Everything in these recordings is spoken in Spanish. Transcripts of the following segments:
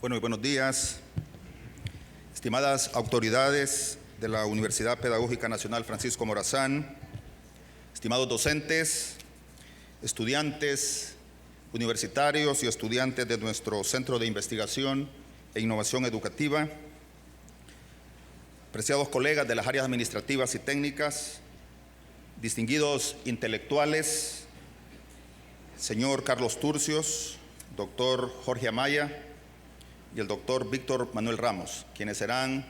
Bueno, y buenos días, estimadas autoridades de la Universidad Pedagógica Nacional Francisco Morazán, estimados docentes, estudiantes universitarios y estudiantes de nuestro Centro de Investigación e Innovación Educativa, apreciados colegas de las áreas administrativas y técnicas, distinguidos intelectuales, señor Carlos Turcios, doctor Jorge Amaya y el doctor Víctor Manuel Ramos, quienes serán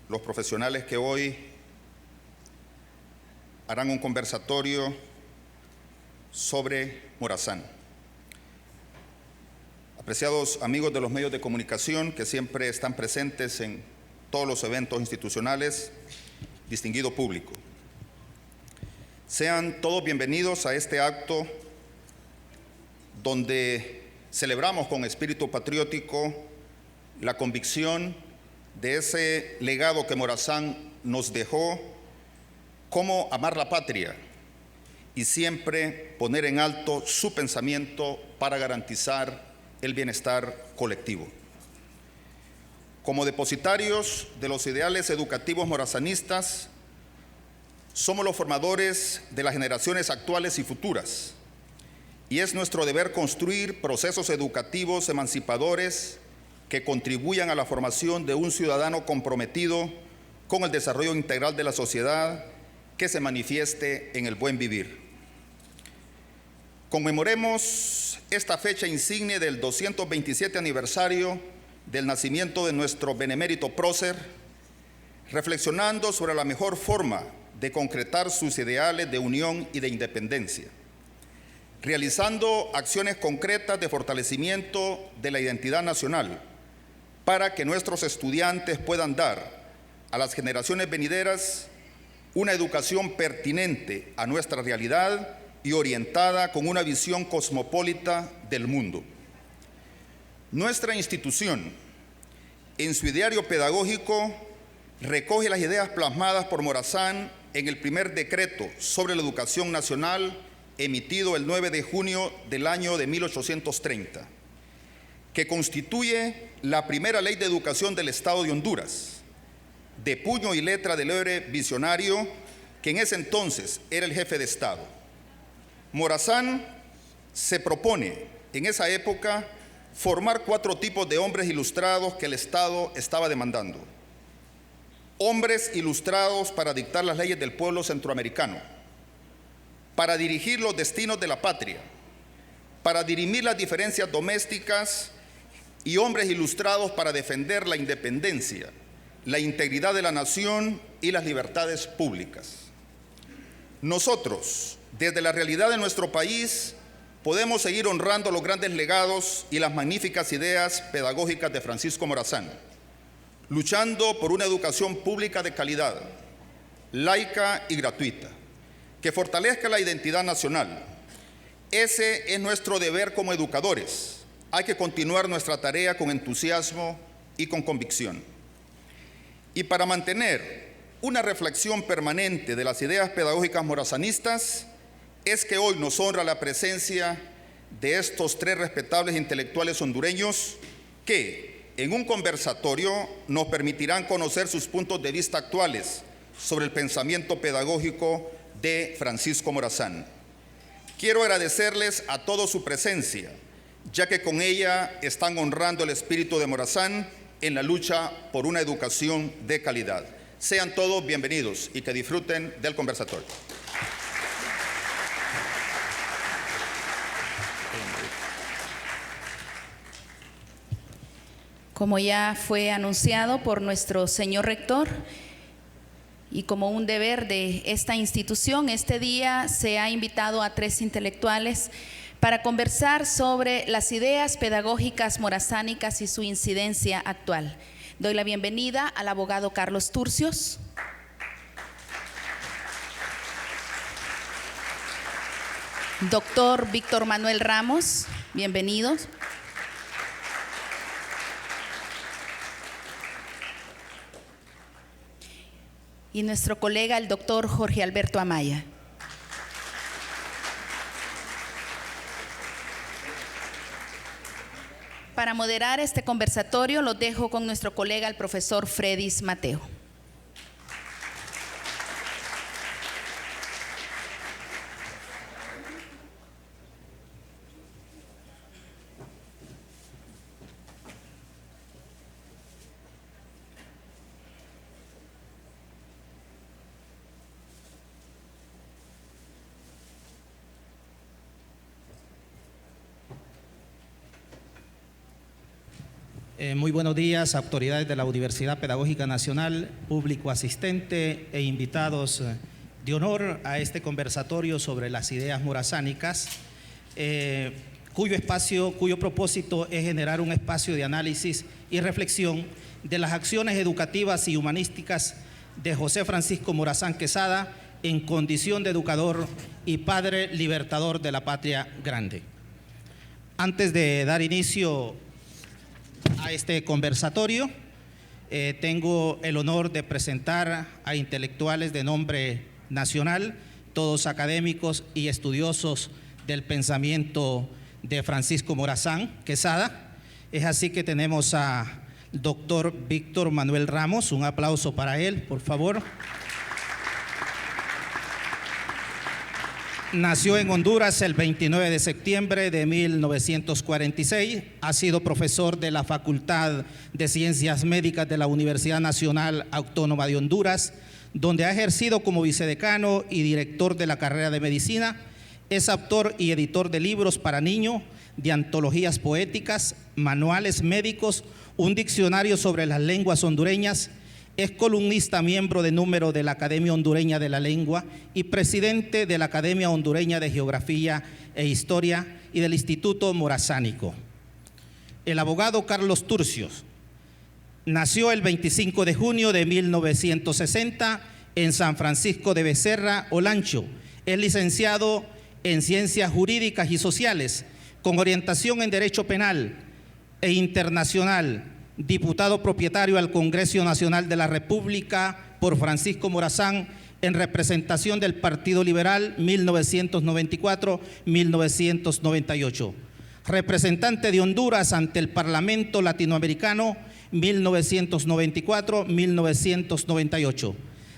los profesionales que hoy harán un conversatorio sobre Morazán. Apreciados amigos de los medios de comunicación que siempre están presentes en todos los eventos institucionales, distinguido público, sean todos bienvenidos a este acto donde celebramos con espíritu patriótico la convicción de ese legado que Morazán nos dejó, cómo amar la patria y siempre poner en alto su pensamiento para garantizar el bienestar colectivo. Como depositarios de los ideales educativos morazanistas, somos los formadores de las generaciones actuales y futuras, y es nuestro deber construir procesos educativos emancipadores que contribuyan a la formación de un ciudadano comprometido con el desarrollo integral de la sociedad que se manifieste en el buen vivir. Conmemoremos esta fecha insigne del 227 aniversario del nacimiento de nuestro benemérito prócer, reflexionando sobre la mejor forma de concretar sus ideales de unión y de independencia, realizando acciones concretas de fortalecimiento de la identidad nacional para que nuestros estudiantes puedan dar a las generaciones venideras una educación pertinente a nuestra realidad y orientada con una visión cosmopolita del mundo. Nuestra institución, en su ideario pedagógico, recoge las ideas plasmadas por Morazán en el primer decreto sobre la educación nacional emitido el 9 de junio del año de 1830, que constituye la primera ley de educación del Estado de Honduras, de puño y letra del héroe visionario que en ese entonces era el jefe de Estado. Morazán se propone en esa época formar 4 tipos de hombres ilustrados que el Estado estaba demandando. Hombres ilustrados para dictar las leyes del pueblo centroamericano, para dirigir los destinos de la patria, para dirimir las diferencias domésticas, y hombres ilustrados para defender la independencia, la integridad de la nación y las libertades públicas. Nosotros, desde la realidad de nuestro país, podemos seguir honrando los grandes legados y las magníficas ideas pedagógicas de Francisco Morazán, luchando por una educación pública de calidad, laica y gratuita, que fortalezca la identidad nacional. Ese es nuestro deber como educadores. Hay que continuar nuestra tarea con entusiasmo y con convicción. Y para mantener una reflexión permanente de las ideas pedagógicas morazanistas, es que hoy nos honra la presencia de estos 3 respetables intelectuales hondureños que, en un conversatorio, nos permitirán conocer sus puntos de vista actuales sobre el pensamiento pedagógico de Francisco Morazán. Quiero agradecerles a todos su presencia, ya que con ella están honrando el espíritu de Morazán en la lucha por una educación de calidad. Sean todos bienvenidos y que disfruten del conversatorio. Como ya fue anunciado por nuestro señor rector, y como un deber de esta institución, este día se ha invitado a 3 intelectuales para conversar sobre las ideas pedagógicas morazánicas y su incidencia actual. Doy la bienvenida al abogado Carlos Turcios, doctor Víctor Manuel Ramos, bienvenidos. Y nuestro colega, el doctor Jorge Alberto Amaya. Para moderar este conversatorio lo dejo con nuestro colega, el profesor Fredis Mateo. Muy buenos días, autoridades de la Universidad Pedagógica Nacional, público asistente e invitados de honor a este conversatorio sobre las ideas morazánicas, cuyo propósito es generar un espacio de análisis y reflexión de las acciones educativas y humanísticas de José Francisco Morazán Quesada en condición de educador y padre libertador de la patria grande. Antes de dar inicio a este conversatorio, tengo el honor de presentar a intelectuales de nombre nacional, todos académicos y estudiosos del pensamiento de Francisco Morazán Quesada. Es así que tenemos a doctor Víctor Manuel Ramos, un aplauso para él, por favor. Nació en Honduras el 29 de septiembre de 1946, ha sido profesor de la Facultad de Ciencias Médicas de la Universidad Nacional Autónoma de Honduras, donde ha ejercido como vicedecano y director de la carrera de Medicina. Es autor y editor de libros para niños, de antologías poéticas, manuales médicos, un diccionario sobre las lenguas hondureñas. Es columnista, miembro de número de la Academia Hondureña de la Lengua y presidente de la Academia Hondureña de Geografía e Historia y del Instituto Morazánico. El abogado Carlos Turcios nació el 25 de junio de 1960 en San Francisco de Becerra, Olancho. Es licenciado en Ciencias Jurídicas y Sociales, con orientación en Derecho Penal e Internacional, diputado propietario al Congreso Nacional de la República por Francisco Morazán en representación del Partido Liberal 1994-1998. Representante de Honduras ante el Parlamento Latinoamericano 1994-1998.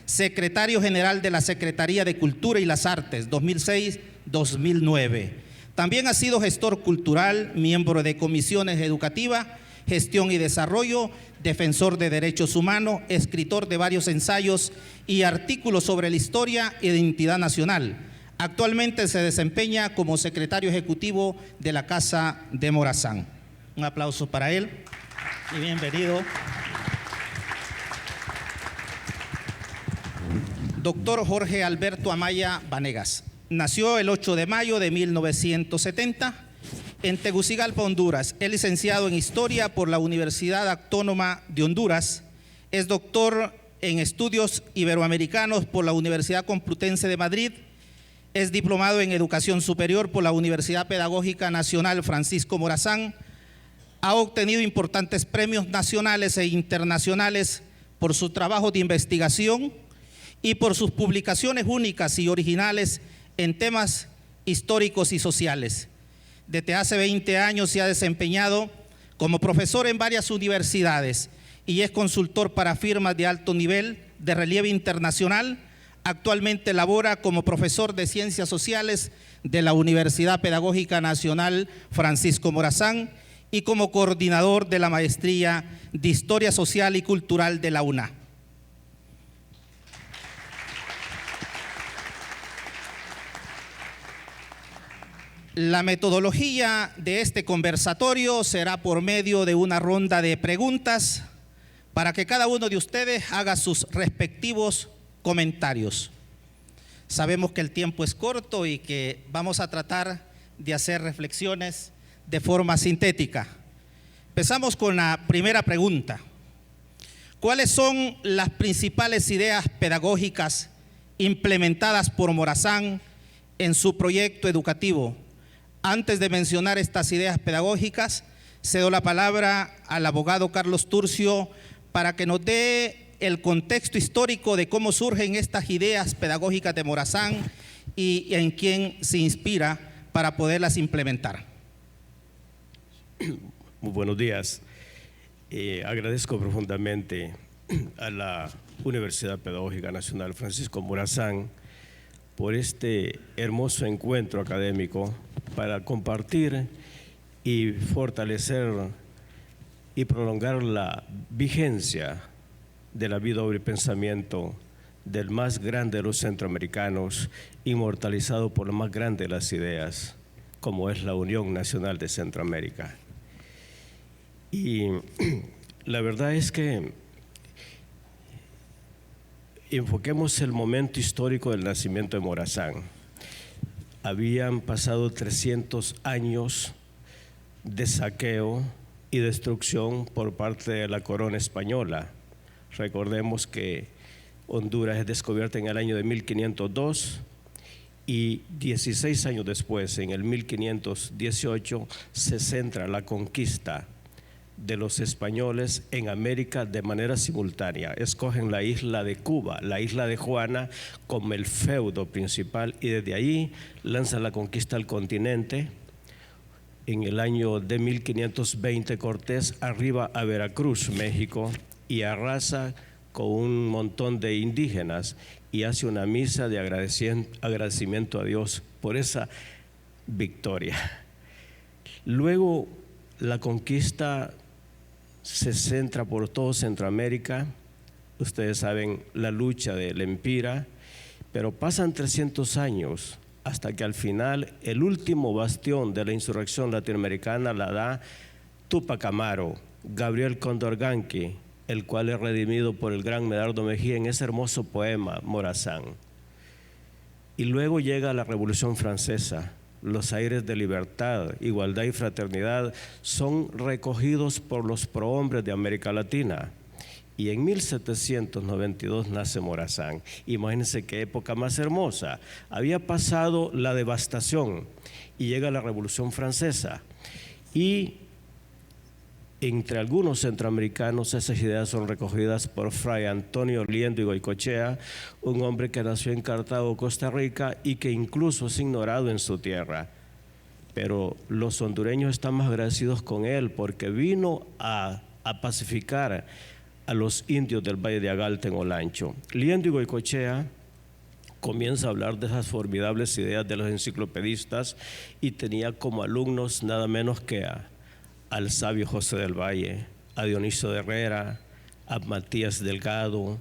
Secretario General de la Secretaría de Cultura y las Artes 2006-2009. También ha sido gestor cultural, miembro de comisiones educativas, gestión y desarrollo, defensor de derechos humanos, escritor de varios ensayos y artículos sobre la historia e identidad nacional. Actualmente se desempeña como secretario ejecutivo de la Casa de Morazán. Un aplauso para él y bienvenido. Doctor Jorge Alberto Amaya Vanegas. Nació el 8 de mayo de 1970 en Tegucigalpa, Honduras. Es licenciado en Historia por la Universidad Autónoma de Honduras. Es doctor en Estudios Iberoamericanos por la Universidad Complutense de Madrid. Es diplomado en Educación Superior por la Universidad Pedagógica Nacional Francisco Morazán. Ha obtenido importantes premios nacionales e internacionales por su trabajo de investigación y por sus publicaciones únicas y originales en temas históricos y sociales. Desde hace 20 años se ha desempeñado como profesor en varias universidades y es consultor para firmas de alto nivel de relieve internacional. Actualmente labora como profesor de Ciencias Sociales de la Universidad Pedagógica Nacional Francisco Morazán y como coordinador de la Maestría de Historia Social y Cultural de la UNA. La metodología de este conversatorio será por medio de una ronda de preguntas para que cada uno de ustedes haga sus respectivos comentarios. Sabemos que el tiempo es corto y que vamos a tratar de hacer reflexiones de forma sintética. Empezamos con la primera pregunta. ¿Cuáles son las principales ideas pedagógicas implementadas por Morazán en su proyecto educativo? Antes de mencionar estas ideas pedagógicas, cedo la palabra al abogado Carlos Turcio para que nos dé el contexto histórico de cómo surgen estas ideas pedagógicas de Morazán y en quién se inspira para poderlas implementar. Muy buenos días. Agradezco profundamente a la Universidad Pedagógica Nacional Francisco Morazán por este hermoso encuentro académico para compartir y fortalecer y prolongar la vigencia de la vida, obra y pensamiento del más grande de los centroamericanos, inmortalizado por la más grande de las ideas, como es la Unión Nacional de Centroamérica. Y la verdad es que enfoquemos el momento histórico del nacimiento de Morazán. Habían pasado 300 años de saqueo y destrucción por parte de la corona española. Recordemos que Honduras es descubierta en el año de 1502 y 16 años después, en el 1518, se centra la conquista de los españoles en América de manera simultánea. Escogen la isla de Cuba, la isla de Juana, como el feudo principal y desde ahí lanzan la conquista al continente. En el año de 1520 Cortés arriba a Veracruz, México, y arrasa con un montón de indígenas y hace una misa de agradecimiento a Dios por esa victoria. Luego la conquista se centra por todo Centroamérica. Ustedes saben la lucha del Empira, pero pasan 300 años hasta que al final el último bastión de la insurrección latinoamericana la da Túpac Amaru, Gabriel Condorcanqui, el cual es redimido por el gran Medardo Mejía en ese hermoso poema Morazán. Y luego llega la Revolución Francesa. Los aires de libertad, igualdad y fraternidad son recogidos por los prohombres de América Latina. Y en 1792 nace Morazán. Imagínense qué época más hermosa. Había pasado la devastación y llega la Revolución Francesa. Y entre algunos centroamericanos esas ideas son recogidas por Fray Antonio Liendo y Goicoechea, un hombre que nació en Cartago, Costa Rica, y que incluso es ignorado en su tierra. Pero los hondureños están más agradecidos con él porque vino a pacificar a los indios del Valle de Agalta en Olancho. Liendo y Goicoechea comienza a hablar de esas formidables ideas de los enciclopedistas y tenía como alumnos nada menos que al sabio José del Valle, a Dionisio de Herrera, a Matías Delgado,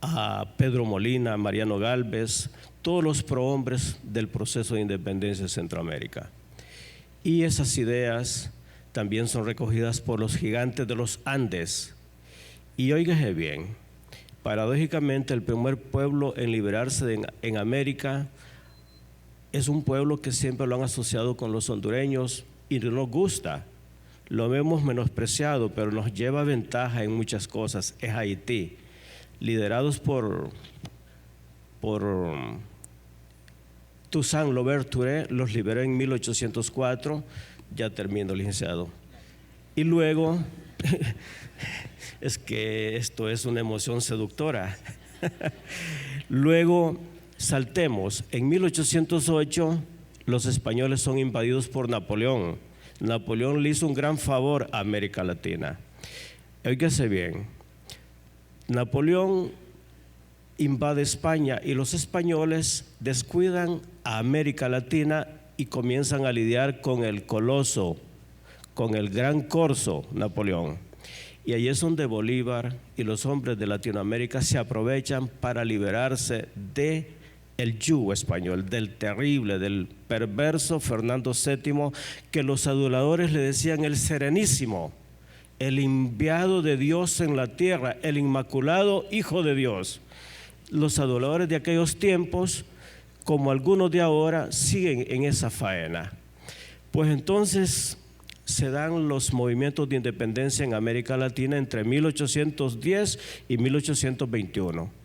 a Pedro Molina, a Mariano Gálvez, todos los prohombres del proceso de independencia de Centroamérica. Y esas ideas también son recogidas por los gigantes de los Andes. Y óigase bien, paradójicamente el primer pueblo en liberarse en América es un pueblo que siempre lo han asociado con los hondureños y no nos gusta. Lo vemos menospreciado, pero nos lleva ventaja en muchas cosas. Es Haití, liderados por Toussaint Louverture, los liberó en 1804. Ya termino, licenciado. Y luego, es que esto es una emoción seductora. Luego, saltemos. En 1808, los españoles son invadidos por Napoleón. Napoleón le hizo un gran favor a América Latina. Óigase bien, Napoleón invade España y los españoles descuidan a América Latina y comienzan a lidiar con el coloso, con el gran corso Napoleón. Y ahí es donde Bolívar y los hombres de Latinoamérica se aprovechan para liberarse de el yugo español, del terrible, del perverso Fernando VII, que los aduladores le decían el Serenísimo, el enviado de Dios en la tierra, el inmaculado Hijo de Dios. Los aduladores de aquellos tiempos, como algunos de ahora, siguen en esa faena. Pues entonces se dan los movimientos de independencia en América Latina entre 1810 y 1821.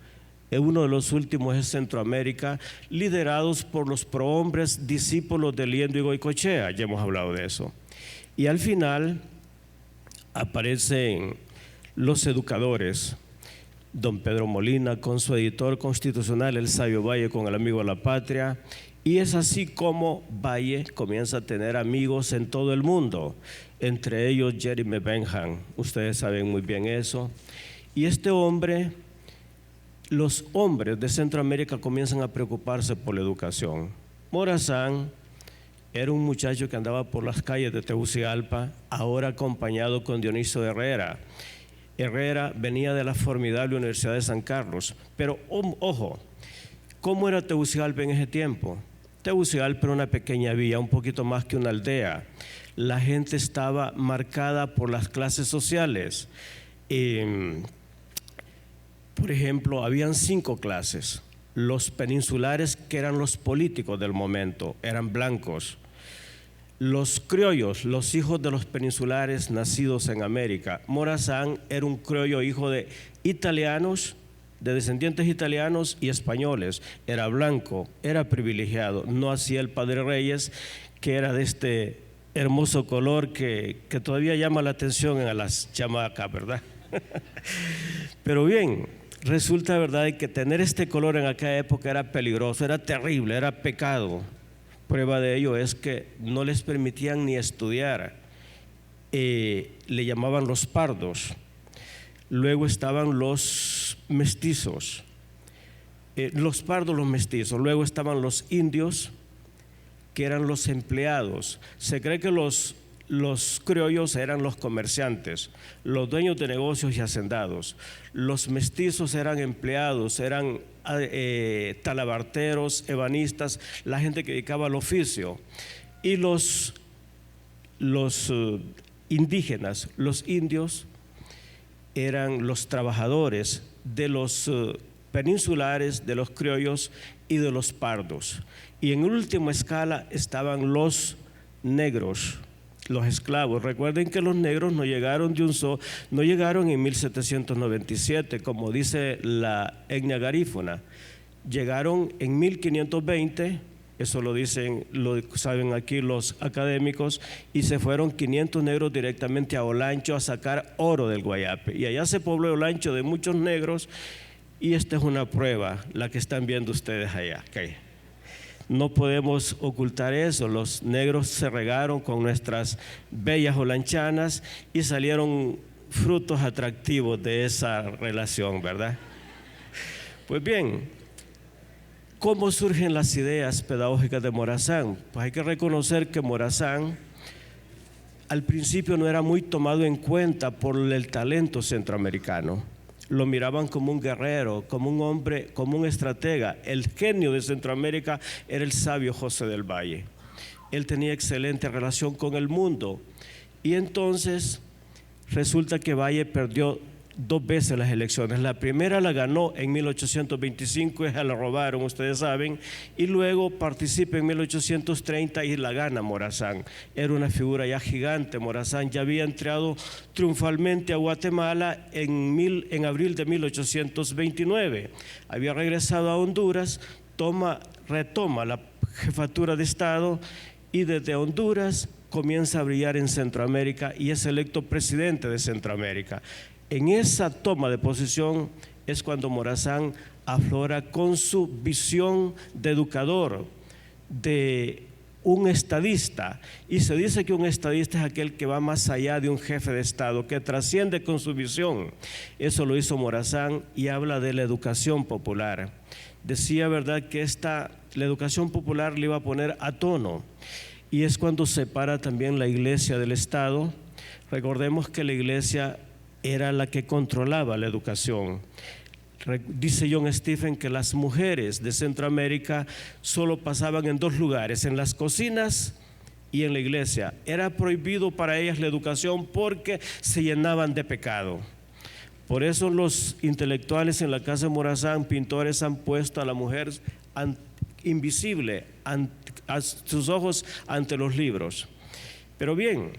Uno de los últimos es Centroamérica, liderados por los prohombres discípulos de Liendo y Goicoechea, ya hemos hablado de eso. Y al final aparecen los educadores, don Pedro Molina con su editor constitucional, el Sabio Valle con el Amigo de la Patria, Y es así como Valle comienza a tener amigos en todo el mundo, entre ellos Jeremy Bentham. Ustedes saben muy bien eso. Y este hombre, los hombres de Centroamérica comienzan a preocuparse por la educación. Morazán era un muchacho que andaba por las calles de Tegucigalpa, ahora acompañado con Dionisio Herrera. Herrera venía de la formidable Universidad de San Carlos. Pero, ojo, ¿cómo era Tegucigalpa en ese tiempo? Tegucigalpa era una pequeña villa, un poquito más que una aldea. La gente estaba marcada por las clases sociales. Por ejemplo, habían 5 clases. Los peninsulares, que eran los políticos del momento, eran blancos. Los criollos, los hijos de los peninsulares nacidos en América. Morazán era un criollo hijo de italianos, de descendientes italianos y españoles. Era blanco, era privilegiado, no hacía el padre Reyes, que era de este hermoso color que todavía llama la atención a las chamacas, ¿verdad? Pero bien, resulta verdad que tener este color en aquella época era peligroso, era terrible, era pecado. Prueba de ello es que no les permitían ni estudiar, le llamaban los pardos. Luego estaban los mestizos, los pardos, los mestizos. Luego estaban los indios, que eran los empleados. Se cree que los criollos eran los comerciantes, los dueños de negocios y hacendados. Los mestizos eran empleados, eran talabarteros, ebanistas, la gente que dedicaba al oficio. Y los indígenas, los indios, eran los trabajadores de los peninsulares, de los criollos y de los pardos. Y en última escala estaban los negros, los esclavos. Recuerden que los negros no llegaron no llegaron en 1797, como dice la etnia garífuna. Llegaron en 1520, eso lo dicen, lo saben aquí los académicos, y se fueron 500 negros directamente a Olancho a sacar oro del Guayape. Y allá se pobló Olancho de muchos negros, y esta es una prueba, la que están viendo ustedes allá. Okay. No podemos ocultar eso. Los negros se regaron con nuestras bellas olanchanas y salieron frutos atractivos de esa relación, ¿verdad? Pues bien, ¿cómo surgen las ideas pedagógicas de Morazán? Pues hay que reconocer que Morazán al principio no era muy tomado en cuenta por el talento centroamericano. Lo miraban como un guerrero, como un hombre, como un estratega. El genio de Centroamérica era el sabio José del Valle. Él tenía excelente relación con el mundo. Y entonces resulta que Valle perdió 2 veces las elecciones. La primera la ganó en 1825, esa la robaron, ustedes saben, y luego participa en 1830 y la gana Morazán. Era una figura ya gigante. Morazán ya había entrado triunfalmente a Guatemala en abril de 1829. Había regresado a Honduras, retoma la jefatura de Estado y desde Honduras comienza a brillar en Centroamérica y es electo presidente de Centroamérica. En esa toma de posición es cuando Morazán aflora con su visión de educador, de un estadista. Y se dice que un estadista es aquel que va más allá de un jefe de Estado, que trasciende con su visión. Eso lo hizo Morazán y habla de la educación popular. Decía, ¿verdad?, que la educación popular le iba a poner a tono. Y es cuando separa también la iglesia del Estado. Recordemos que la iglesia era la que controlaba la educación. Dice John Stephen que las mujeres de Centroamérica solo pasaban en 2 lugares, en las cocinas y en la iglesia. Era prohibido para ellas la educación porque se llenaban de pecado. Por eso los intelectuales en la casa de Morazán, pintores, han puesto a la mujer invisible a sus ojos ante los libros. Pero bien,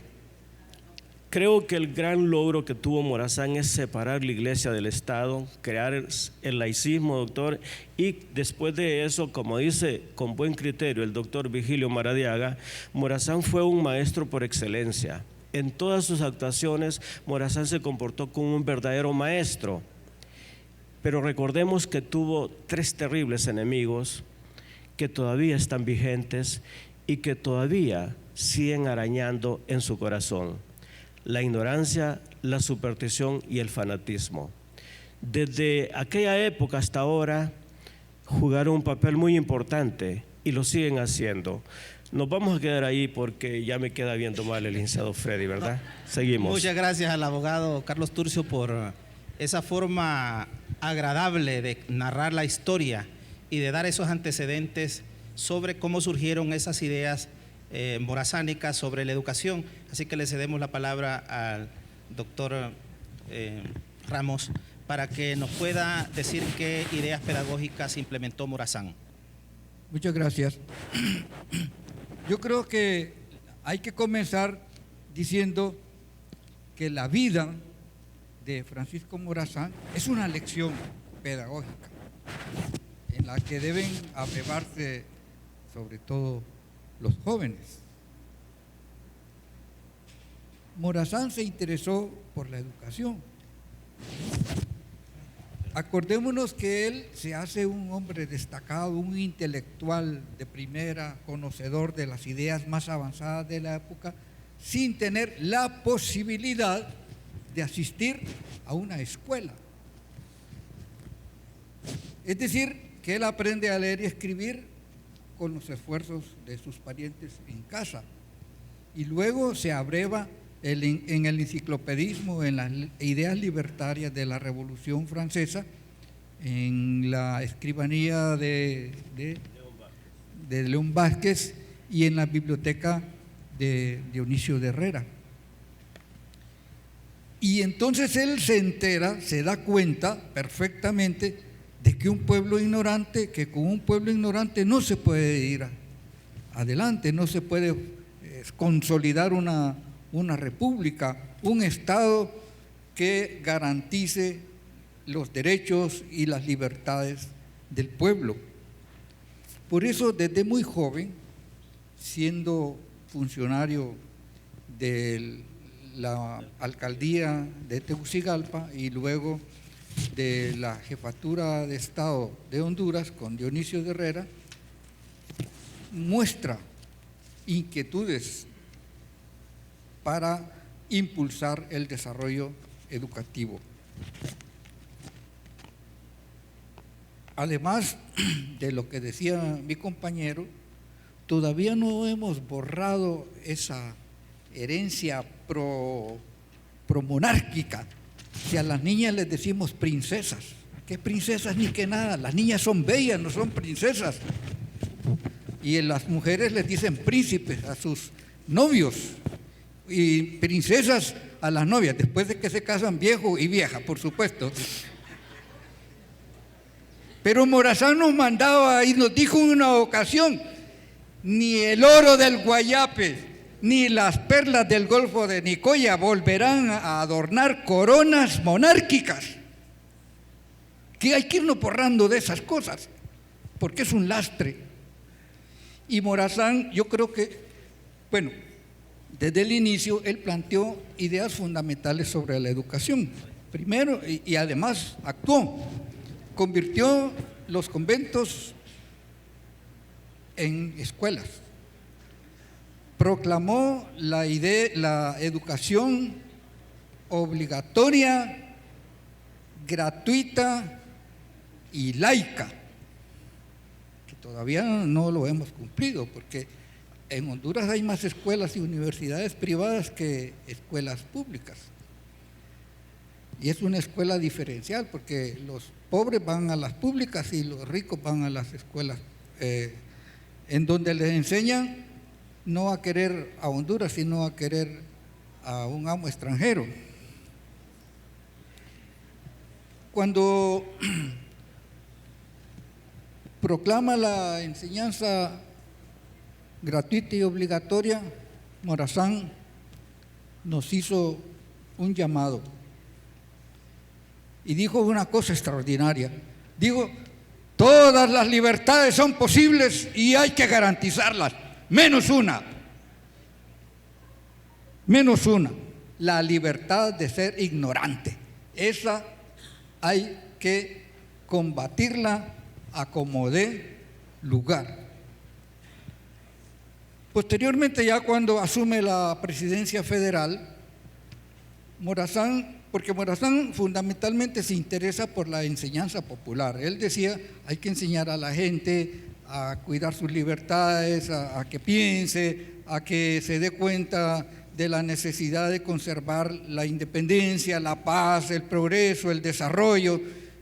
creo que el gran logro que tuvo Morazán es separar la iglesia del Estado, crear el laicismo, doctor, y después de eso, como dice con buen criterio el doctor Vigilio Maradiaga, Morazán fue un maestro por excelencia. En todas sus actuaciones, Morazán se comportó como un verdadero maestro. Pero recordemos que tuvo 3 terribles enemigos que todavía están vigentes y que todavía siguen arañando en su corazón: la ignorancia, la superstición y el fanatismo. Desde aquella época hasta ahora jugaron un papel muy importante y lo siguen haciendo. Nos vamos a quedar ahí porque ya me queda viendo mal el licenciado Freddy, ¿verdad? Seguimos. Muchas gracias al abogado Carlos Turcio por esa forma agradable de narrar la historia y de dar esos antecedentes sobre cómo surgieron esas ideas morazánicas sobre la educación. Así que le cedemos la palabra al doctor Ramos para que nos pueda decir qué ideas pedagógicas implementó Morazán. Muchas gracias. Yo creo que hay que comenzar diciendo que la vida de Francisco Morazán es una lección pedagógica en la que deben abrevarse sobre todo los jóvenes. Morazán se interesó por la educación. Acordémonos que él se hace un hombre destacado, un intelectual de primera, conocedor de las ideas más avanzadas de la época, sin tener la posibilidad de asistir a una escuela. Es decir, que él aprende a leer y escribir con los esfuerzos de sus parientes en casa, y luego se abreva en el enciclopedismo, en las ideas libertarias de la Revolución Francesa, en la escribanía de León Vázquez y en la biblioteca de Dionisio de Herrera. Y entonces él se entera, se da cuenta perfectamente de que un pueblo ignorante, que con un pueblo ignorante no se puede ir adelante, no se puede consolidar una república, un Estado que garantice los derechos y las libertades del pueblo. Por eso, desde muy joven, siendo funcionario de la alcaldía de Tegucigalpa y luego de la jefatura de Estado de Honduras con Dionisio de Herrera, muestra inquietudes para impulsar el desarrollo educativo. Además de lo que decía mi compañero, todavía no hemos borrado esa herencia promonárquica, que a las niñas les decimos princesas. ¿Qué princesas ni qué nada? Las niñas son bellas, no son princesas. Y a las mujeres les dicen príncipes a sus novios y princesas a las novias, después de que se casan viejo y vieja, por supuesto. Pero Morazán nos mandaba y nos dijo en una ocasión: ni el oro del Guayape ni las perlas del Golfo de Nicoya volverán a adornar coronas monárquicas. Que hay que irnos borrando de esas cosas, porque es un lastre. Y Morazán, yo creo que, bueno, desde el inicio él planteó ideas fundamentales sobre la educación. Primero, y además actuó, convirtió los conventos en escuelas. Proclamó la educación obligatoria, gratuita y laica, que todavía no lo hemos cumplido, porque en Honduras hay más escuelas y universidades privadas que escuelas públicas. Y es una escuela diferencial, porque los pobres van a las públicas y los ricos van a las escuelas, en donde les enseñan no a querer a Honduras, sino a querer a un amo extranjero. Cuando proclama la enseñanza gratuita y obligatoria, Morazán nos hizo un llamado y dijo una cosa extraordinaria. Dijo: todas las libertades son posibles y hay que garantizarlas, menos una, la libertad de ser ignorante. Esa hay que combatirla a como dé lugar. Posteriormente, ya cuando asume la presidencia federal, Morazán, porque Morazán fundamentalmente se interesa por la enseñanza popular. Él decía, hay que enseñar a la gente a cuidar sus libertades, a que piense, a que se dé cuenta de la necesidad de conservar la independencia, la paz, el progreso, el desarrollo,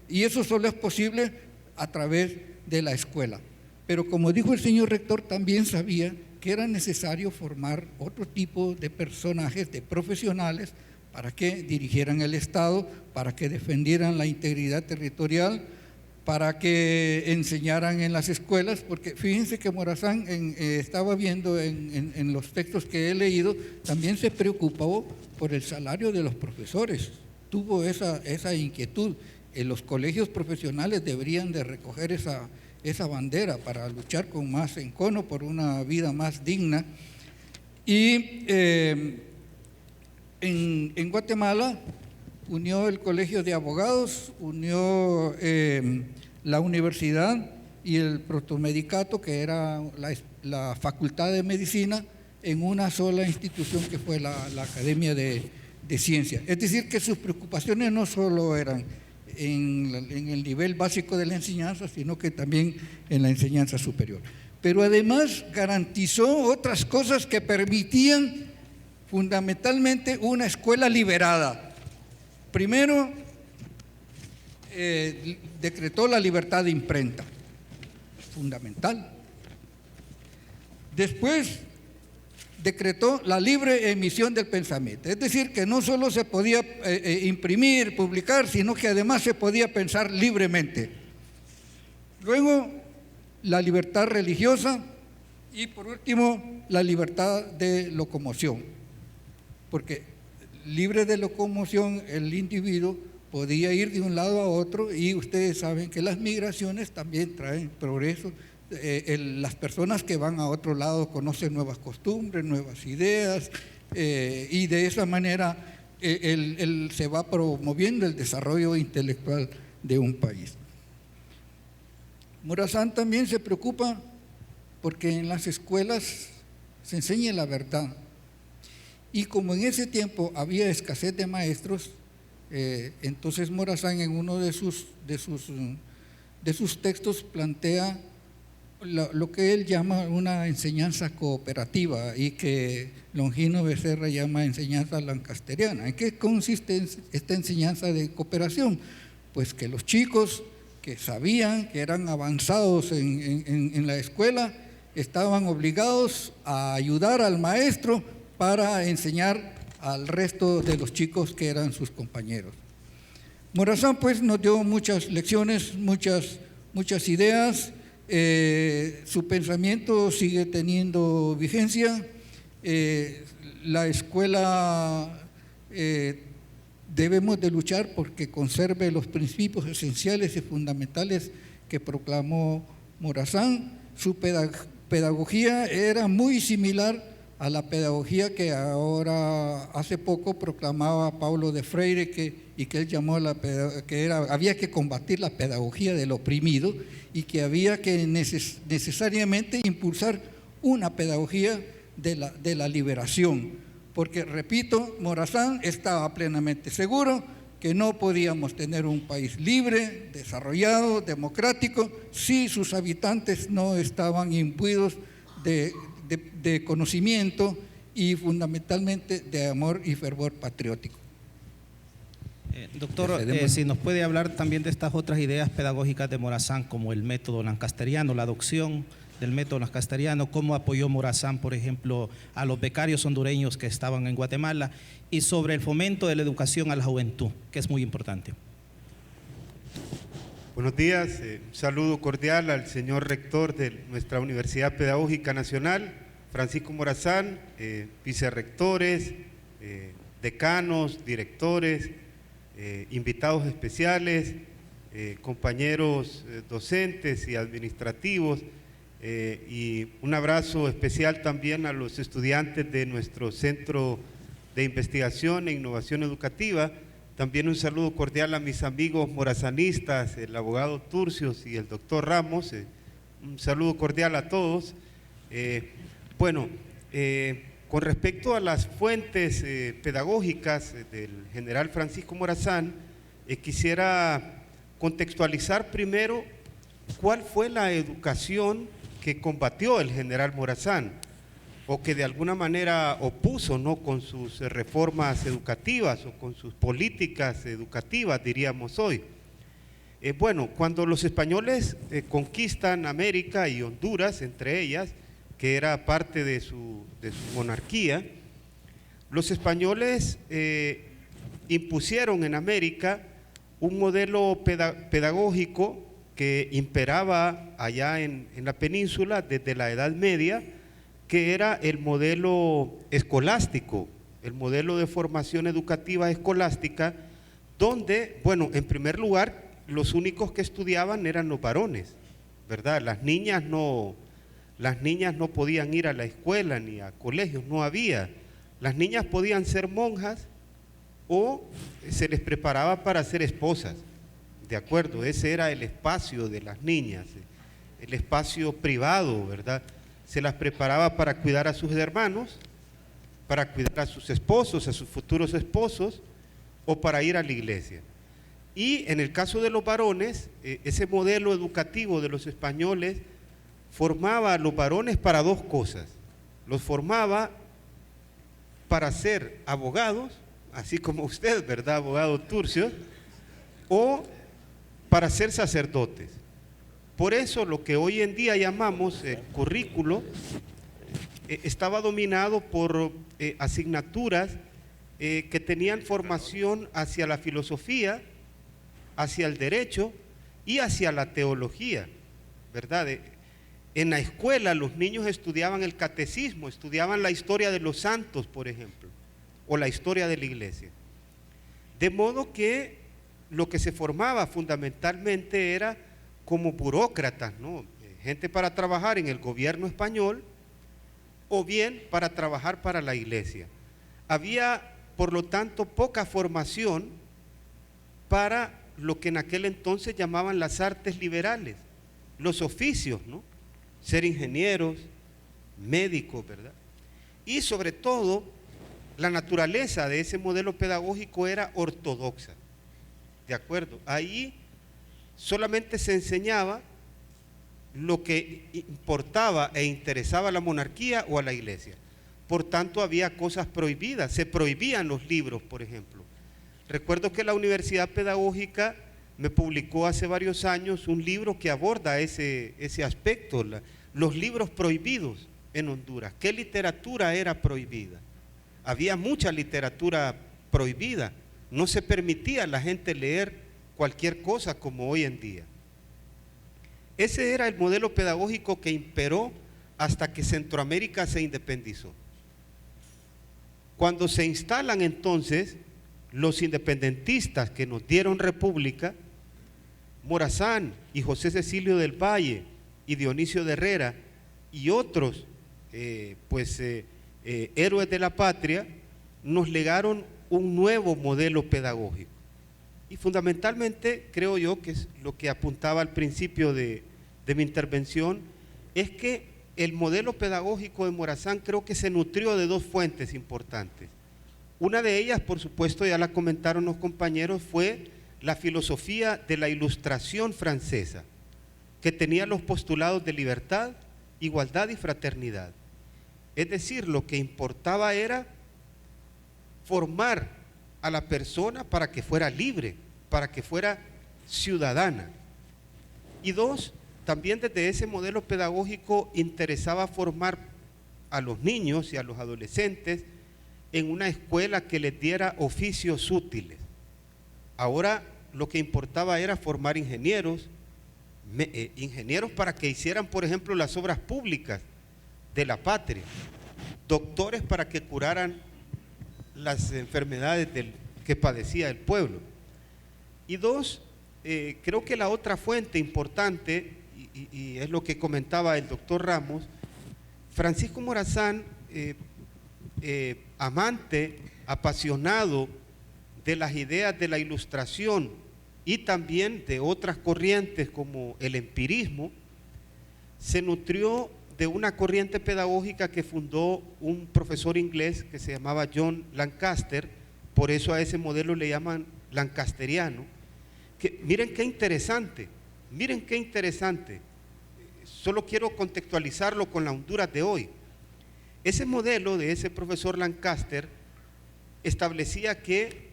y eso solo es posible a través de la escuela. Pero como dijo el señor rector, también sabía que era necesario formar otro tipo de personajes, de profesionales, para que dirigieran el Estado, para que defendieran la integridad territorial, para que enseñaran en las escuelas, porque fíjense que Morazán, estaba viendo en los textos que he leído, también se preocupó por el salario de los profesores, tuvo esa inquietud. En los colegios profesionales deberían de recoger esa bandera para luchar con más encono por una vida más digna. Y en Guatemala unió el Colegio de Abogados, unió la universidad y el protomedicato, que era la Facultad de Medicina, en una sola institución que fue la Academia de Ciencias. Es decir, que sus preocupaciones no solo eran en el nivel básico de la enseñanza, sino que también en la enseñanza superior. Pero además garantizó otras cosas que permitían fundamentalmente una escuela liberada. Primero, decretó la libertad de imprenta, fundamental. Después, decretó la libre emisión del pensamiento, es decir, que no solo se podía imprimir, publicar, sino que además se podía pensar libremente. Luego, la libertad religiosa y, por último, la libertad de locomoción, porque libre de locomoción el individuo podía ir de un lado a otro, y ustedes saben que las migraciones también traen progreso. Las personas que van a otro lado conocen nuevas costumbres, nuevas ideas, y de esa manera se va promoviendo el desarrollo intelectual de un país. Morazán también se preocupa porque en las escuelas se enseñe la verdad, y como en ese tiempo había escasez de maestros, entonces Morazán en uno de sus textos plantea lo que él llama una enseñanza cooperativa, y que Longino Becerra llama enseñanza lancasteriana. ¿En qué consiste esta enseñanza de cooperación? Pues que los chicos que sabían que eran avanzados en la escuela estaban obligados a ayudar al maestro para enseñar al resto de los chicos que eran sus compañeros. Morazán pues nos dio muchas lecciones, muchas ideas. Su pensamiento sigue teniendo vigencia. La escuela debemos de luchar porque conserve los principios esenciales y fundamentales que proclamó Morazán. Su pedagogía era muy similar a la pedagogía que ahora hace poco proclamaba Paulo de Freire, y que él llamó había que combatir la pedagogía del oprimido, y que había que necesariamente impulsar una pedagogía de la liberación, porque, repito, Morazán estaba plenamente seguro que no podíamos tener un país libre, desarrollado, democrático, si sus habitantes no estaban imbuidos de conocimiento y fundamentalmente de amor y fervor patriótico. Doctor, si nos puede hablar también de estas otras ideas pedagógicas de Morazán, como el método lancasteriano, la adopción del método lancasteriano, cómo apoyó Morazán, por ejemplo, a los becarios hondureños que estaban en Guatemala, y sobre el fomento de la educación a la juventud, que es muy importante. Buenos días, un saludo cordial al señor rector de nuestra Universidad Pedagógica Nacional, Francisco Morazán, vicerrectores, decanos, directores, invitados especiales, compañeros docentes y administrativos, y un abrazo especial también a los estudiantes de nuestro Centro de Investigación e Innovación Educativa. También un saludo cordial a mis amigos morazanistas, el abogado Turcios y el doctor Ramos. Un saludo cordial a todos. Bueno, con respecto a las fuentes pedagógicas del general Francisco Morazán, quisiera contextualizar primero cuál fue la educación que combatió el general Morazán, o que de alguna manera opuso, ¿no?, con sus reformas educativas o con sus políticas educativas, diríamos hoy. Bueno, cuando los españoles conquistan América y Honduras, entre ellas, que era parte de su monarquía, los españoles impusieron en América un modelo pedagógico que imperaba allá en la península desde la Edad Media, que era el modelo escolástico, el modelo de formación educativa escolástica, donde, bueno, en primer lugar, los únicos que estudiaban eran los varones, ¿verdad? Las niñas no podían ir a la escuela ni a colegios, no había. Las niñas podían ser monjas o se les preparaba para ser esposas, ¿de acuerdo? Ese era el espacio de las niñas, el espacio privado, ¿verdad? Se las preparaba para cuidar a sus hermanos, para cuidar a sus esposos, a sus futuros esposos, o para ir a la iglesia. Y en el caso de los varones, ese modelo educativo de los españoles formaba a los varones para dos cosas. Los formaba para ser abogados, así como usted, ¿verdad?, abogado Turcios, o para ser sacerdotes. Por eso lo que hoy en día llamamos el currículo estaba dominado por asignaturas que tenían formación hacia la filosofía, hacia el derecho y hacia la teología, ¿verdad? En la escuela los niños estudiaban el catecismo, estudiaban la historia de los santos, por ejemplo, o la historia de la iglesia. De modo que lo que se formaba fundamentalmente era como burócratas, ¿no? Gente para trabajar en el gobierno español o bien para trabajar para la iglesia. Había, por lo tanto, poca formación para lo que en aquel entonces llamaban las artes liberales, los oficios, ¿no? Ser ingenieros, médicos, ¿verdad? Y sobre todo, la naturaleza de ese modelo pedagógico era ortodoxa, ¿de acuerdo? Ahí solamente se enseñaba lo que importaba e interesaba a la monarquía o a la iglesia. Por tanto, había cosas prohibidas, se prohibían los libros, por ejemplo. Recuerdo que la Universidad Pedagógica me publicó hace varios años un libro que aborda ese aspecto, los libros prohibidos en Honduras. ¿Qué literatura era prohibida? Había mucha literatura prohibida, no se permitía a la gente leer cualquier cosa como hoy en día. Ese era el modelo pedagógico que imperó hasta que Centroamérica se independizó. Cuando se instalan entonces los independentistas que nos dieron república, Morazán y José Cecilio del Valle y Dionisio de Herrera y otros héroes de la patria, nos legaron un nuevo modelo pedagógico. Y fundamentalmente creo yo que es lo que apuntaba al principio de mi intervención, es que el modelo pedagógico de Morazán creo que se nutrió de dos fuentes importantes. Una de ellas, por supuesto, ya la comentaron los compañeros, fue la filosofía de la Ilustración francesa, que tenía los postulados de libertad, igualdad y fraternidad. Es decir, lo que importaba era formar a la persona para que fuera libre, para que fuera ciudadana. Y dos, también desde ese modelo pedagógico interesaba formar a los niños y a los adolescentes en una escuela que les diera oficios útiles. Ahora lo que importaba era formar ingenieros, ingenieros para que hicieran, por ejemplo, las obras públicas de la patria, doctores para que curaran las enfermedades que padecía el pueblo. Y dos, creo que la otra fuente importante, y es lo que comentaba el doctor Ramos, Francisco Morazán, amante, apasionado de las ideas de la Ilustración y también de otras corrientes como el empirismo, se nutrió de una corriente pedagógica que fundó un profesor inglés que se llamaba John Lancaster, por eso a ese modelo le llaman lancasteriano. Que, miren qué interesante, solo quiero contextualizarlo con la Honduras de hoy. Ese modelo de ese profesor Lancaster establecía que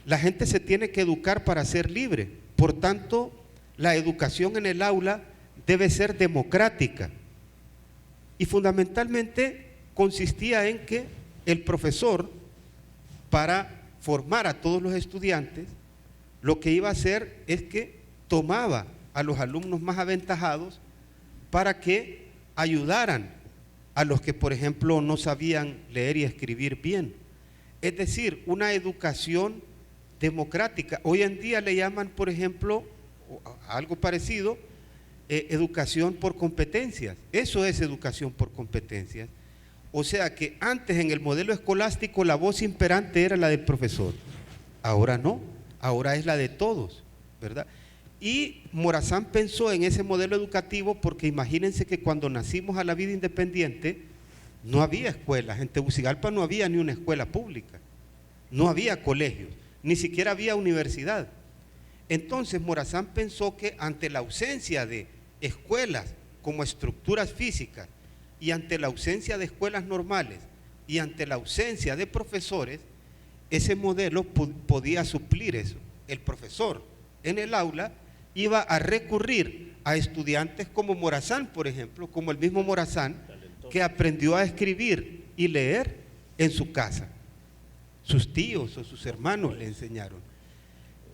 la gente se tiene que educar para ser libre, por tanto, la educación en el aula debe ser democrática. Y fundamentalmente consistía en que el profesor, para formar a todos los estudiantes, lo que iba a hacer es que tomaba a los alumnos más aventajados para que ayudaran a los que, por ejemplo, no sabían leer y escribir bien. Es decir, una educación democrática. Hoy en día le llaman, por ejemplo, algo parecido, educación por competencias. Eso es educación por competencias. O sea que antes en el modelo escolástico la voz imperante era la del profesor. Ahora no, ahora es la de todos, ¿verdad? Y Morazán pensó en ese modelo educativo porque imagínense que cuando nacimos a la vida independiente no había escuelas. En Tegucigalpa no había ni una escuela pública, no había colegios, ni siquiera había universidad. Entonces Morazán pensó que ante la ausencia de escuelas como estructuras físicas y ante la ausencia de escuelas normales y ante la ausencia de profesores, ese modelo podía suplir eso. El profesor en el aula iba a recurrir a estudiantes como Morazán, por ejemplo, como el mismo Morazán, que aprendió a escribir y leer en su casa. Sus tíos o sus hermanos le enseñaron.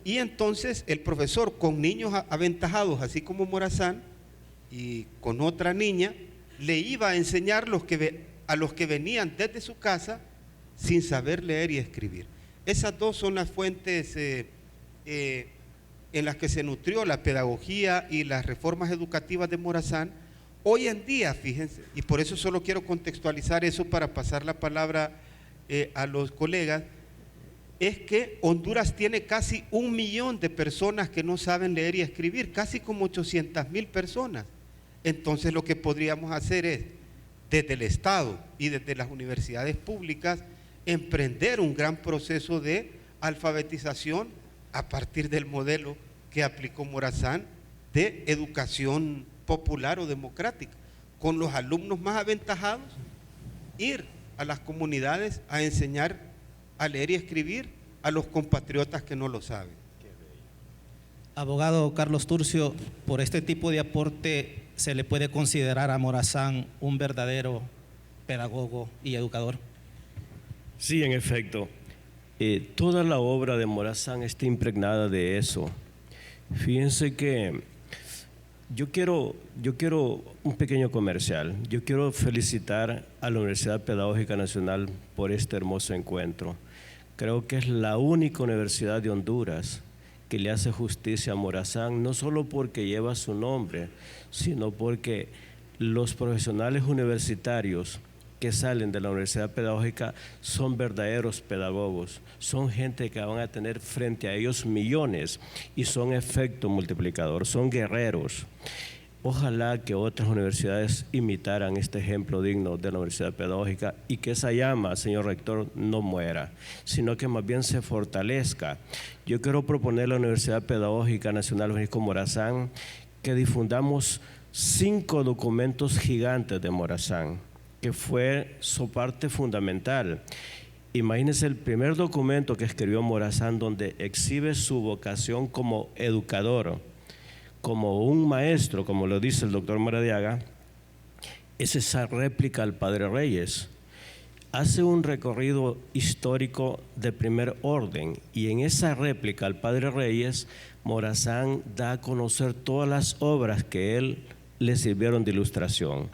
Y entonces el profesor, con niños aventajados, así como Morazán, y con otra niña, le iba a enseñar a los que venían desde su casa sin saber leer y escribir. Esas dos son las fuentes en las que se nutrió la pedagogía y las reformas educativas de Morazán. Hoy en día, fíjense, y por eso solo quiero contextualizar eso para pasar la palabra a los colegas, es que Honduras tiene casi 1 millón de personas que no saben leer y escribir, casi como 800,000 personas. Entonces lo que podríamos hacer es, desde el Estado y desde las universidades públicas, emprender un gran proceso de alfabetización a partir del modelo que aplicó Morazán de educación popular o democrática, con los alumnos más aventajados, ir a las comunidades a enseñar a leer y escribir a los compatriotas que no lo saben. Abogado Carlos Turcio, por este tipo de aporte se le puede considerar a Morazán un verdadero pedagogo y educador. Sí, en efecto, toda la obra de Morazán está impregnada de eso. Fíjense que yo quiero un pequeño comercial. Yo quiero felicitar a la Universidad Pedagógica Nacional por este hermoso encuentro. Creo que es la única universidad de Honduras que le hace justicia a Morazán, no solo porque lleva su nombre, sino porque los profesionales universitarios que salen de la Universidad Pedagógica son verdaderos pedagogos, son gente que van a tener frente a ellos millones y son efecto multiplicador, son guerreros. Ojalá que otras universidades imitaran este ejemplo digno de la Universidad Pedagógica y que esa llama, señor rector, no muera, sino que más bien se fortalezca. Yo quiero proponer a la Universidad Pedagógica Nacional Francisco Morazán que difundamos 5 documentos gigantes de Morazán, que fue su parte fundamental. Imagínense el primer documento que escribió Morazán, donde exhibe su vocación como educador, como un maestro, como lo dice el doctor Maradiaga, es esa réplica al Padre Reyes. Hace un recorrido histórico de primer orden y en esa réplica al Padre Reyes, Morazán da a conocer todas las obras que él le sirvieron de ilustración.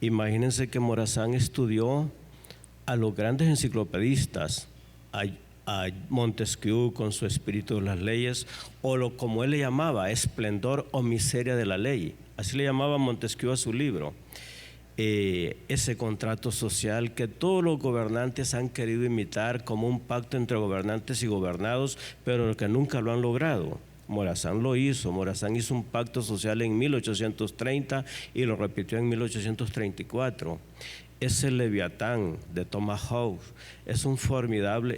Imagínense que Morazán estudió a los grandes enciclopedistas, a Montesquieu con su Espíritu de las Leyes, o como él le llamaba, esplendor o miseria de la ley. Así le llamaba Montesquieu a su libro. Ese contrato social que todos los gobernantes han querido imitar como un pacto entre gobernantes y gobernados, pero que nunca lo han logrado. Morazán lo hizo. Morazán hizo un pacto social en 1830 y lo repitió en 1834. Ese Leviatán de Tomahawk es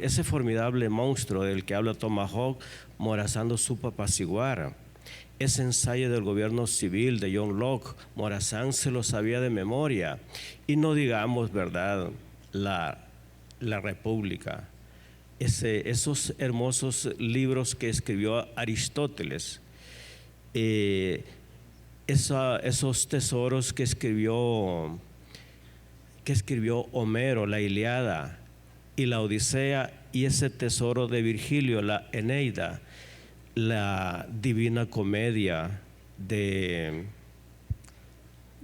ese formidable monstruo del que habla Tomahawk, Morazán lo supo apaciguar. Ese ensayo del gobierno civil de John Locke, Morazán se lo sabía de memoria. Y no digamos, ¿verdad?, la República. Esos hermosos libros que escribió Aristóteles, esos tesoros que escribió Homero, la Ilíada y la Odisea, y ese tesoro de Virgilio, la Eneida, la Divina Comedia de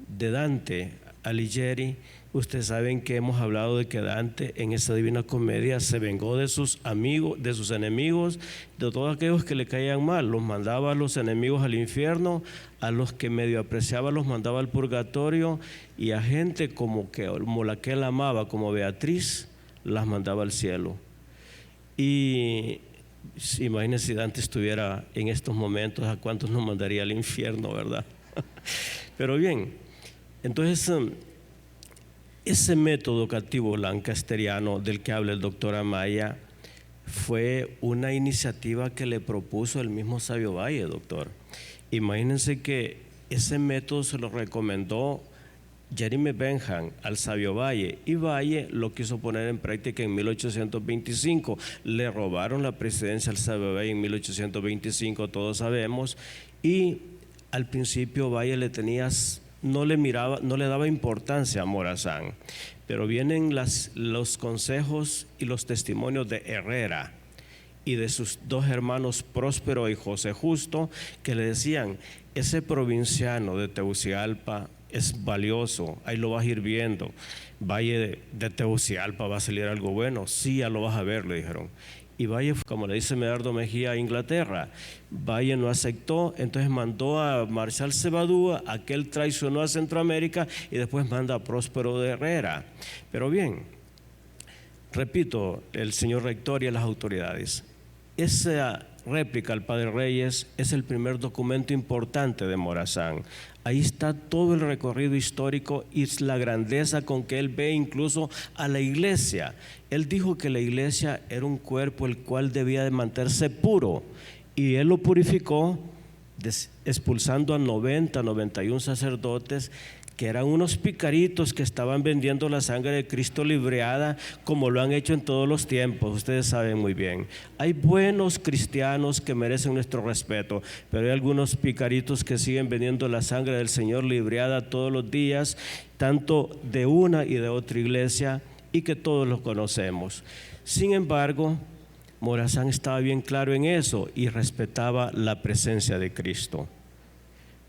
Dante Alighieri. Ustedes saben que hemos hablado de que Dante en esa Divina Comedia se vengó de sus amigos, de sus enemigos, de todos aquellos que le caían mal. Los mandaba a los enemigos al infierno, a los que medio apreciaba los mandaba al purgatorio, y a gente como la que él amaba, como Beatriz, las mandaba al cielo. Y imagínense si Dante estuviera en estos momentos, ¿a cuántos nos mandaría al infierno, verdad? Pero bien, entonces ese método educativo lancasteriano del que habla el doctor Amaya fue una iniciativa que le propuso el mismo Sabio Valle, doctor. Imagínense que ese método se lo recomendó Jeremy Bentham al Sabio Valle, y Valle lo quiso poner en práctica en 1825. Le robaron la presidencia al Sabio Valle en 1825, todos sabemos, y al principio Valle no le daba importancia a Morazán, pero vienen los consejos y los testimonios de Herrera y de sus dos hermanos Próspero y José Justo, que le decían: ese provinciano de Tegucigalpa es valioso, ahí lo vas a ir viendo. Valle de Tegucigalpa va a salir algo bueno, sí, ya lo vas a ver, le dijeron. Y Valle, como le dice Medardo Mejía, a Inglaterra. Valle no aceptó, entonces mandó a Marshal Cebadúa, aquel traicionó a Centroamérica, y después manda a Próspero de Herrera. Pero bien, repito, el señor rector y a las autoridades, esa réplica al Padre Reyes es el primer documento importante de Morazán. Ahí está todo el recorrido histórico y la grandeza con que él ve incluso a la iglesia. Él dijo que la iglesia era un cuerpo el cual debía de mantenerse puro, y él lo purificó expulsando a 91 sacerdotes que eran unos picaritos que estaban vendiendo la sangre de Cristo libreada, como lo han hecho en todos los tiempos. Ustedes saben muy bien. Hay buenos cristianos que merecen nuestro respeto, pero hay algunos picaritos que siguen vendiendo la sangre del Señor libreada todos los días, tanto de una y de otra iglesia, y que todos los conocemos. Sin embargo, Morazán estaba bien claro en eso y respetaba la presencia de Cristo.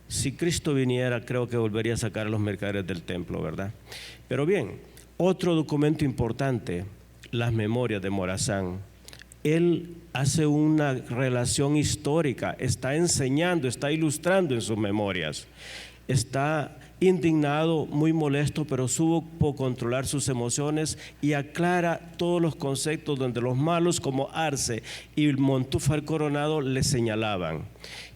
Si Cristo viniera, creo que volvería a sacar a los mercaderes del templo, ¿verdad? Pero bien, otro documento importante, las memorias de Morazán. Él hace una relación histórica, está enseñando, está ilustrando en sus memorias. Está indignado, muy molesto, pero supo controlar sus emociones y aclara todos los conceptos donde los malos como Arce y Montúfar Coronado le señalaban.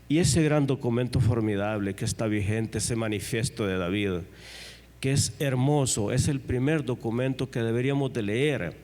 Y ese gran documento formidable que está vigente, ese manifiesto de David, que es hermoso, es el primer documento que deberíamos de leer,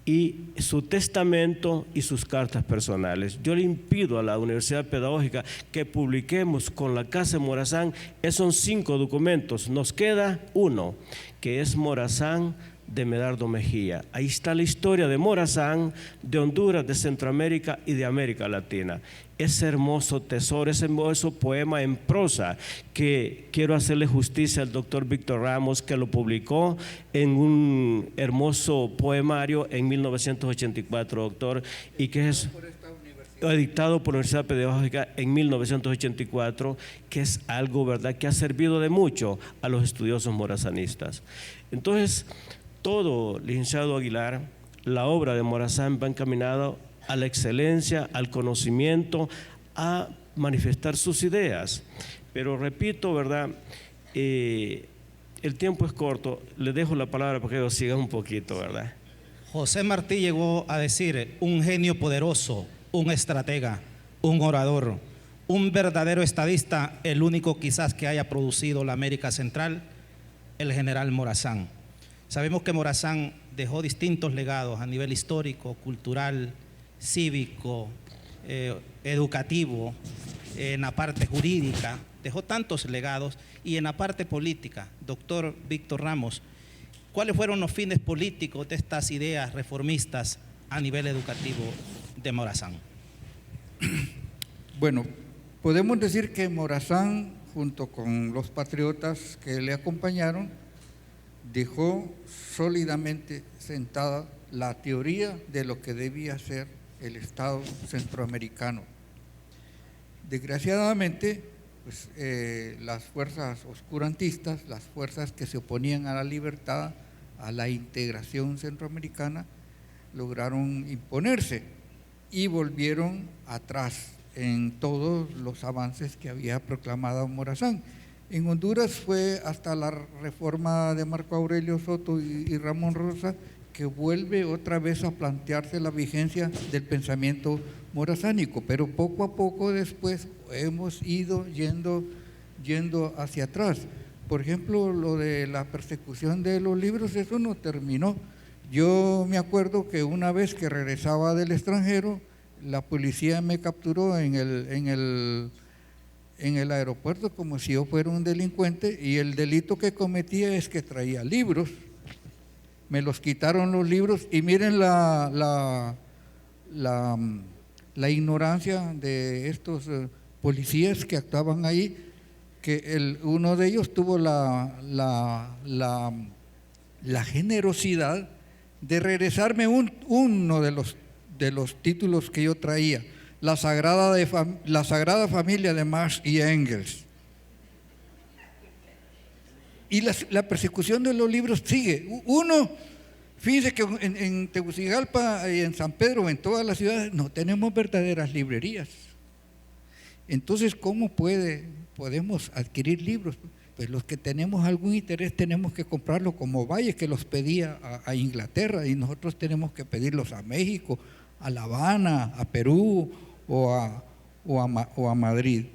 y su testamento y sus cartas personales. Yo le pido a la Universidad Pedagógica que publiquemos con la Casa de Morazán, esos son 5 documentos, nos queda uno, que es Morazán de Medardo Mejía. Ahí está la historia de Morazán, de Honduras, de Centroamérica y de América Latina. Ese hermoso tesoro, ese hermoso poema en prosa, que quiero hacerle justicia al doctor Víctor Ramos, que lo publicó en un hermoso poemario en 1984, doctor, y que es dictado por la Universidad Pedagógica en 1984, que es algo, ¿verdad?, que ha servido de mucho a los estudiosos morazanistas. Entonces, todo, licenciado Aguilar, la obra de Morazán va encaminada a la excelencia, al conocimiento, a manifestar sus ideas. Pero repito, ¿verdad?, el tiempo es corto, le dejo la palabra para que yo siga un poquito, ¿verdad? José Martí llegó a decir: un genio poderoso, un estratega, un orador, un verdadero estadista, el único quizás que haya producido la América Central, el general Morazán. Sabemos que Morazán dejó distintos legados a nivel histórico, cultural, cívico, educativo, en la parte jurídica, dejó tantos legados, y en la parte política. Doctor Víctor Ramos, ¿cuáles fueron los fines políticos de estas ideas reformistas a nivel educativo de Morazán? Bueno, podemos decir que Morazán, junto con los patriotas que le acompañaron, dejó sólidamente sentada la teoría de lo que debía ser el Estado centroamericano. Desgraciadamente, pues, las fuerzas oscurantistas, las fuerzas que se oponían a la libertad, a la integración centroamericana, lograron imponerse y volvieron atrás en todos los avances que había proclamado Morazán. En Honduras fue hasta la reforma de Marco Aurelio Soto y Ramón Rosa que vuelve otra vez a plantearse la vigencia del pensamiento morazánico, pero poco a poco después hemos ido yendo hacia atrás. Por ejemplo, lo de la persecución de los libros, eso no terminó. Yo me acuerdo que una vez que regresaba del extranjero, la policía me capturó en el aeropuerto como si yo fuera un delincuente, y el delito que cometía es que traía libros. Me los quitaron los libros, y miren la ignorancia de estos policías que actuaban ahí, que uno de ellos tuvo la generosidad de regresarme uno de los títulos que yo traía, la Sagrada Familia de Marx y Engels. Y la persecución de los libros sigue. Fíjense que en Tegucigalpa y en San Pedro, en todas las ciudades, no tenemos verdaderas librerías. Entonces, ¿cómo podemos adquirir libros? Pues los que tenemos algún interés tenemos que comprarlos, como Valle, que los pedía a Inglaterra, y nosotros tenemos que pedirlos a México, a La Habana, a Perú o a Madrid.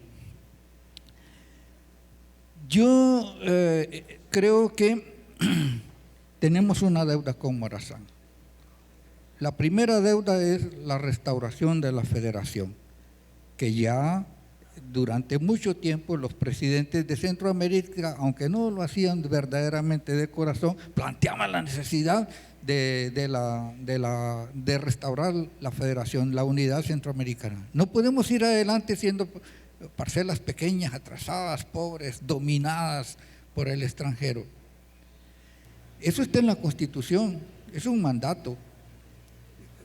Yo creo que tenemos una deuda con Morazán. La primera deuda es la restauración de la federación, que ya durante mucho tiempo los presidentes de Centroamérica, aunque no lo hacían verdaderamente de corazón, planteaban la necesidad de restaurar la federación, la unidad centroamericana. No podemos ir adelante siendo parcelas pequeñas, atrasadas, pobres, dominadas por el extranjero. Eso está en la Constitución, es un mandato.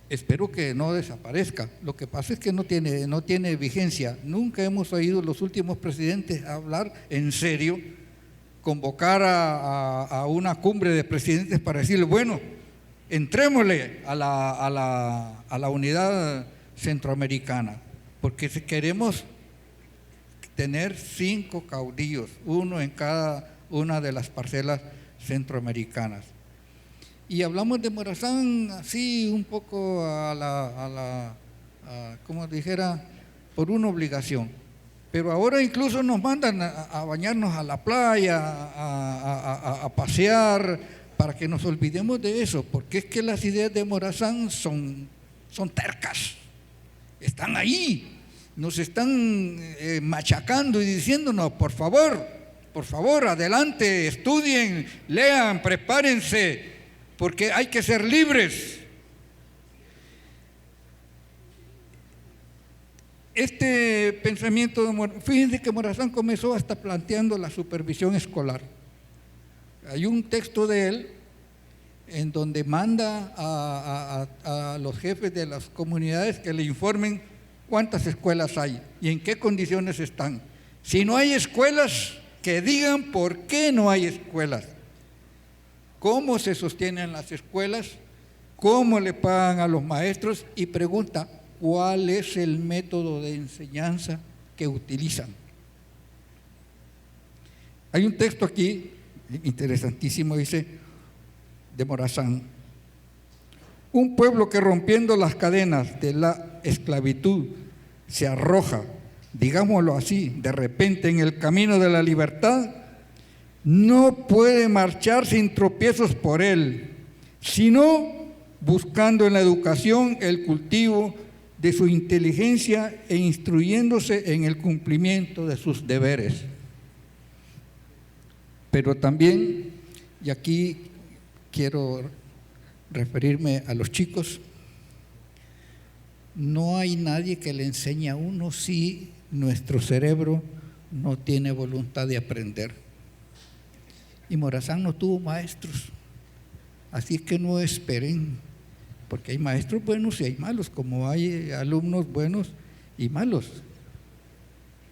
Espero que no desaparezca. Lo que pasa es que no tiene vigencia. Nunca hemos oído los últimos presidentes hablar en serio, convocar a una cumbre de presidentes para decirle, bueno, entrémosle a la unidad centroamericana, porque si queremos tener 5 caudillos, uno en cada una de las parcelas centroamericanas. Y hablamos de Morazán así un poco como dijera, por una obligación. Pero ahora incluso nos mandan a bañarnos a la playa, a pasear, para que nos olvidemos de eso, porque es que las ideas de Morazán son tercas, están ahí. Nos están machacando y diciéndonos, por favor, adelante, estudien, lean, prepárense, porque hay que ser libres. Este pensamiento, fíjense que Morazán comenzó hasta planteando la supervisión escolar. Hay un texto de él en donde manda a los jefes de las comunidades que le informen cuántas escuelas hay y en qué condiciones están. Si no hay escuelas, que digan por qué no hay escuelas, cómo se sostienen las escuelas, cómo le pagan a los maestros, y pregunta cuál es el método de enseñanza que utilizan. Hay un texto aquí interesantísimo, dice, de Morazán: un pueblo que, rompiendo las cadenas de la esclavitud, se arroja digámoslo así, de repente en el camino de la libertad, no puede marchar sin tropiezos por él, sino buscando en la educación el cultivo de su inteligencia e instruyéndose en el cumplimiento de sus deberes. Pero también, y aquí quiero referirme a los chicos, no hay nadie que le enseñe a uno si nuestro cerebro no tiene voluntad de aprender. Y Morazán no tuvo maestros, así que no esperen, porque hay maestros buenos y hay malos, como hay alumnos buenos y malos.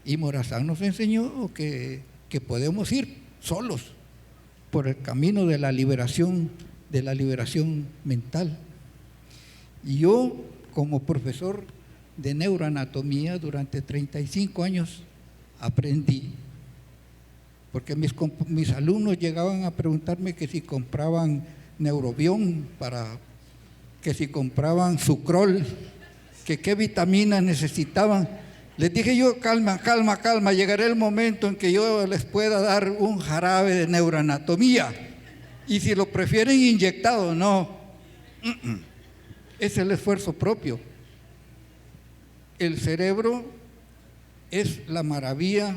Y Morazán nos enseñó que podemos ir solos por el camino de la liberación mental. Y yo, como profesor de neuroanatomía durante 35 años, aprendí, porque mis alumnos llegaban a preguntarme que si compraban Neurobión, que si compraban Sucrol, que qué vitaminas necesitaban. Les dije yo, calma, llegará el momento en que yo les pueda dar un jarabe de neuroanatomía, y si lo prefieren inyectado, no. Es el esfuerzo propio. El cerebro es la maravilla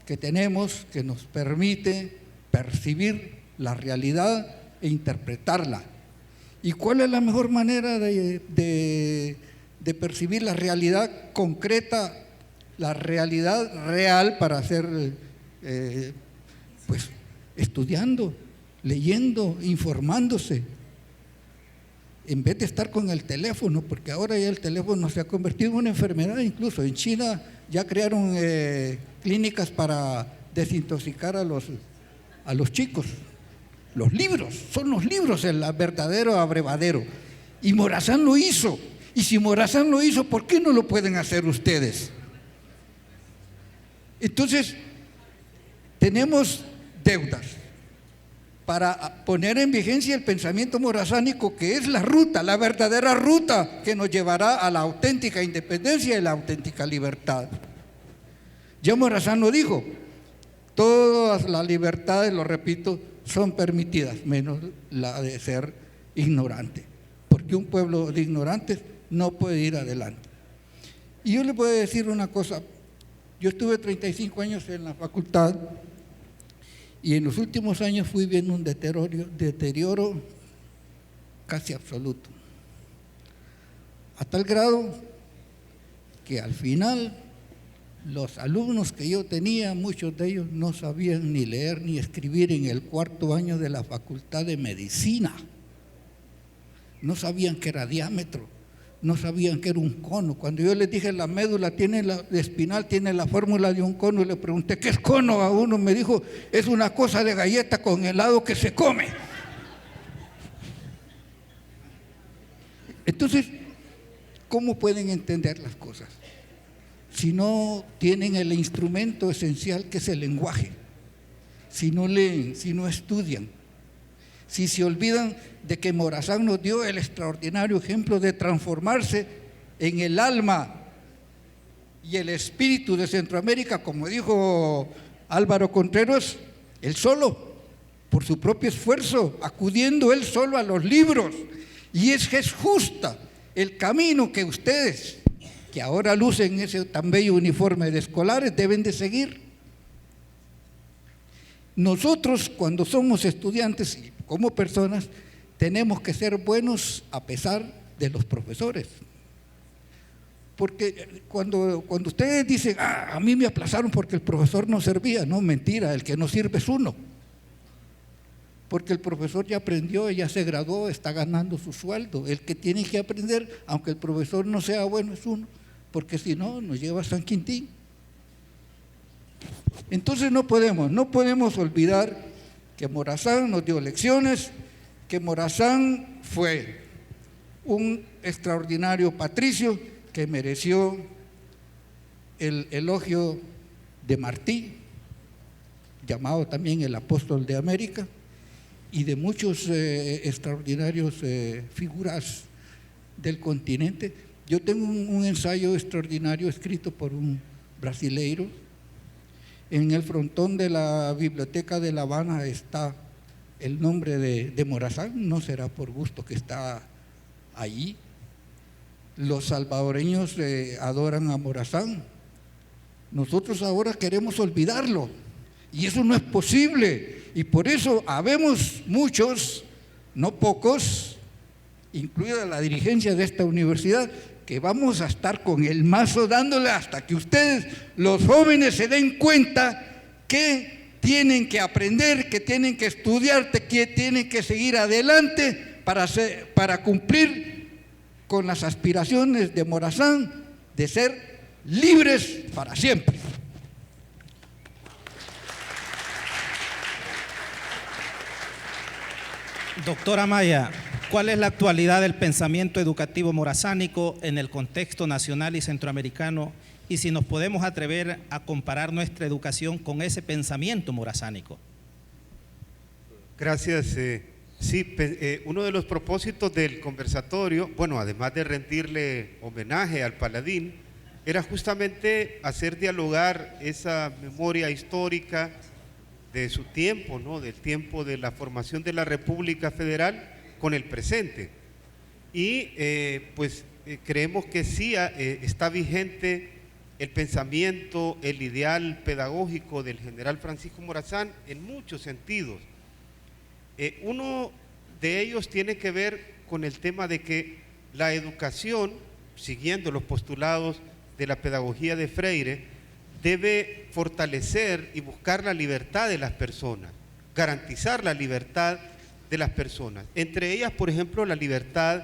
que tenemos, que nos permite percibir la realidad e interpretarla. ¿Y cuál es la mejor manera de percibir la realidad concreta, la realidad real, para hacer, pues, estudiando, leyendo, informándose, en vez de estar con el teléfono? Porque ahora ya el teléfono se ha convertido en una enfermedad. Incluso en China ya crearon clínicas para desintoxicar a los chicos. Los libros, son los libros el verdadero abrevadero. Y Morazán lo hizo. Y si Morazán lo hizo, ¿por qué no lo pueden hacer ustedes? Entonces, tenemos deudas para poner en vigencia el pensamiento morazánico, que es la ruta, la verdadera ruta que nos llevará a la auténtica independencia y la auténtica libertad. Ya Morazán lo dijo, todas las libertades, lo repito, son permitidas, menos la de ser ignorante, porque un pueblo de ignorantes no puede ir adelante. Y yo les voy a decir una cosa, yo estuve 35 años en la facultad, y en los últimos años fui viendo un deterioro casi absoluto, a tal grado que al final los alumnos que yo tenía, muchos de ellos no sabían ni leer ni escribir en el 4º año de la Facultad de Medicina. No sabían qué era diámetro, no sabían qué era un cono. Cuando yo les dije la médula espinal tiene la fórmula de un cono, y le pregunté ¿qué es cono? A uno me dijo, es una cosa de galleta con helado que se come. Entonces, ¿cómo pueden entender las cosas si no tienen el instrumento esencial que es el lenguaje? Si no leen, si no estudian, si se olvidan de que Morazán nos dio el extraordinario ejemplo de transformarse en el alma y el espíritu de Centroamérica, como dijo Álvaro Contreras, él solo, por su propio esfuerzo, acudiendo él solo a los libros. Y es justa el camino que ustedes, que ahora lucen ese tan bello uniforme de escolares, deben de seguir. Nosotros, cuando somos estudiantes y como personas, tenemos que ser buenos a pesar de los profesores. Porque cuando ustedes dicen, a mí me aplazaron porque el profesor no servía, no, mentira, el que no sirve es uno. Porque el profesor ya aprendió, ya se graduó, está ganando su sueldo. El que tiene que aprender, aunque el profesor no sea bueno, es uno, porque si no, nos lleva a San Quintín. Entonces no podemos olvidar que Morazán nos dio lecciones, que Morazán fue un extraordinario patricio que mereció el elogio de Martí, llamado también el apóstol de América, y de muchos extraordinarios figuras del continente. Yo tengo un ensayo extraordinario escrito por un brasileiros. En el frontón de la Biblioteca de La Habana está el nombre de Morazán, no será por gusto que está allí. Los salvadoreños adoran a Morazán. Nosotros ahora queremos olvidarlo y eso no es posible. Y por eso habemos muchos, no pocos, incluida la dirigencia de esta universidad, que vamos a estar con el mazo dándole hasta que ustedes, los jóvenes, se den cuenta que tienen que aprender, que tienen que estudiar, que tienen que seguir adelante para cumplir con las aspiraciones de Morazán de ser libres para siempre. Doctora Maya, ¿cuál es la actualidad del pensamiento educativo morazánico en el contexto nacional y centroamericano? Y si nos podemos atrever a comparar nuestra educación con ese pensamiento morazánico. Gracias. Sí, uno de los propósitos del conversatorio, bueno, además de rendirle homenaje al paladín, era justamente hacer dialogar esa memoria histórica de su tiempo, ¿no? Del tiempo de la formación de la República Federal con el presente. Y creemos que sí está vigente el pensamiento, el ideal pedagógico del general Francisco Morazán en muchos sentidos. Uno de ellos tiene que ver con el tema de que la educación, siguiendo los postulados de la pedagogía de Freire, debe fortalecer y buscar la libertad de las personas, garantizar la libertad de las personas. Entre ellas, por ejemplo, la libertad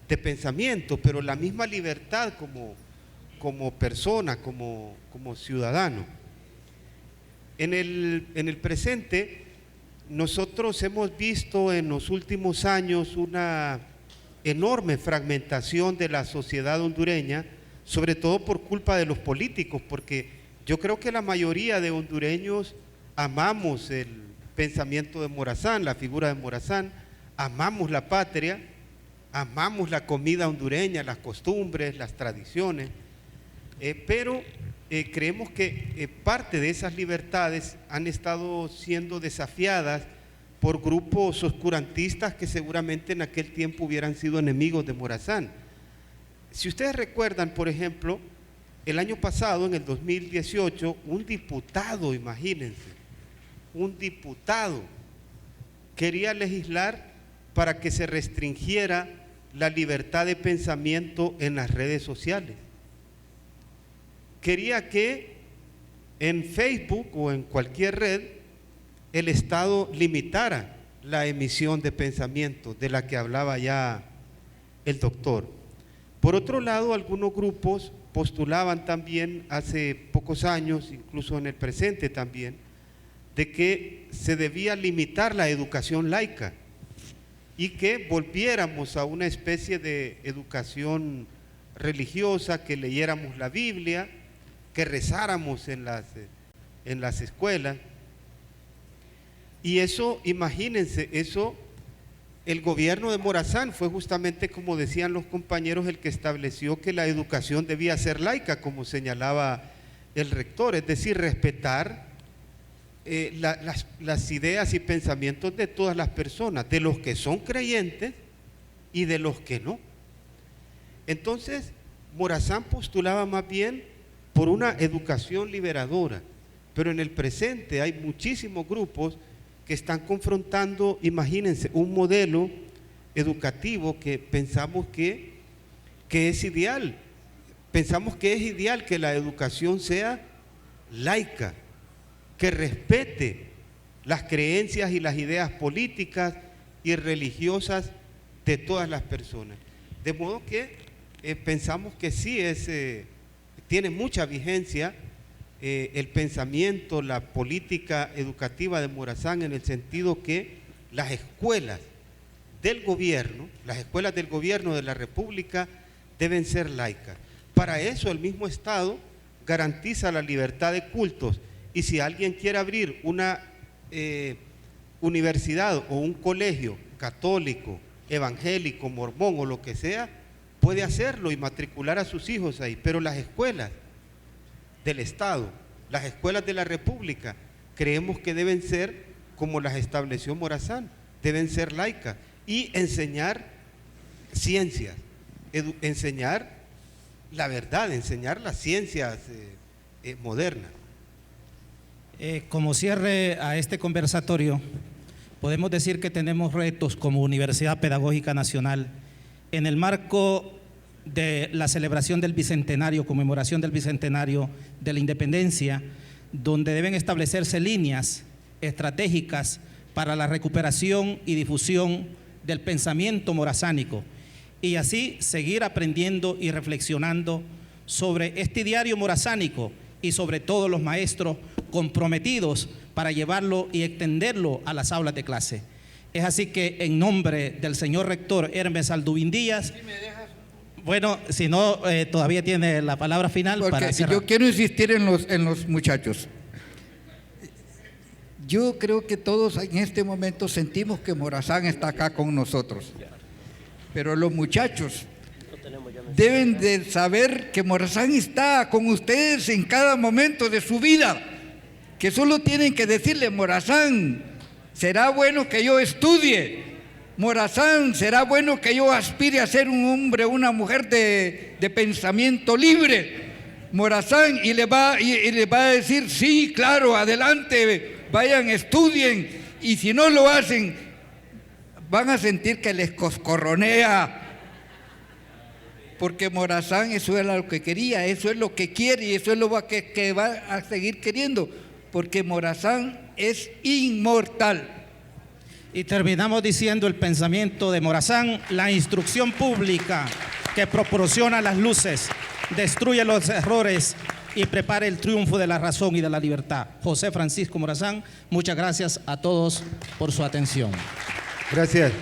de pensamiento, pero la misma libertad como persona, como ciudadano. En el presente, nosotros hemos visto en los últimos años una enorme fragmentación de la sociedad hondureña, sobre todo por culpa de los políticos, porque yo creo que la mayoría de hondureños amamos el pensamiento de Morazán, la figura de Morazán, amamos la patria, amamos la comida hondureña, las costumbres, las tradiciones, pero creemos que parte de esas libertades han estado siendo desafiadas por grupos oscurantistas que seguramente en aquel tiempo hubieran sido enemigos de Morazán. Si ustedes recuerdan, por ejemplo, el año pasado, en el 2018, un diputado, imagínense, un diputado quería legislar para que se restringiera la libertad de pensamiento en las redes sociales. Quería que en Facebook o en cualquier red el Estado limitara la emisión de pensamiento de la que hablaba ya el doctor. Por otro lado, algunos grupos postulaban también hace pocos años, incluso en el presente también, de que se debía limitar la educación laica y que volviéramos a una especie de educación religiosa, que leyéramos la Biblia, que rezáramos en las escuelas. Y eso, imagínense, eso, el gobierno de Morazán fue justamente, como decían los compañeros, el que estableció que la educación debía ser laica, como señalaba el rector, es decir, respetar las ideas y pensamientos de todas las personas, de los que son creyentes y de los que no. Entonces, Morazán postulaba más bien por una educación liberadora, pero en el presente hay muchísimos grupos que están confrontando, imagínense, un modelo educativo que pensamos que es ideal. Pensamos que es ideal que la educación sea laica, que respete las creencias y las ideas políticas y religiosas de todas las personas. De modo que pensamos que sí tiene mucha vigencia el pensamiento, la política educativa de Morazán, en el sentido que las escuelas del gobierno de la República deben ser laicas. Para eso el mismo Estado garantiza la libertad de cultos, y si alguien quiere abrir una universidad o un colegio católico, evangélico, mormón o lo que sea, puede hacerlo y matricular a sus hijos ahí, pero las escuelas del Estado. Las escuelas de la República creemos que deben ser como las estableció Morazán, deben ser laicas y enseñar ciencias, enseñar la verdad, enseñar las ciencias modernas. Como cierre a este conversatorio, podemos decir que tenemos retos como Universidad Pedagógica Nacional en el marco de la celebración del Bicentenario, conmemoración del Bicentenario de la Independencia, donde deben establecerse líneas estratégicas para la recuperación y difusión del pensamiento morazánico y así seguir aprendiendo y reflexionando sobre este diario morazánico y sobre todo los maestros comprometidos para llevarlo y extenderlo a las aulas de clase. Es así que en nombre del señor rector Hermes Aldubín Díaz, bueno, si no, todavía tiene la palabra final. Porque para cerrar. yo quiero insistir en los muchachos. Yo creo que todos en este momento sentimos que Morazán está acá con nosotros, pero los muchachos deben de saber que Morazán está con ustedes en cada momento de su vida, que solo tienen que decirle: Morazán, será bueno que yo estudie, Morazán, será bueno que yo aspire a ser un hombre, una mujer de pensamiento libre, Morazán, y le va a decir: sí, claro, adelante, vayan, estudien, y si no lo hacen, van a sentir que les coscorronea, porque Morazán eso es lo que quería, eso es lo que quiere y eso es lo que va a seguir queriendo, porque Morazán es inmortal. Y terminamos diciendo el pensamiento de Morazán: la instrucción pública que proporciona las luces, destruye los errores y prepara el triunfo de la razón y de la libertad. José Francisco Morazán, muchas gracias a todos por su atención. Gracias.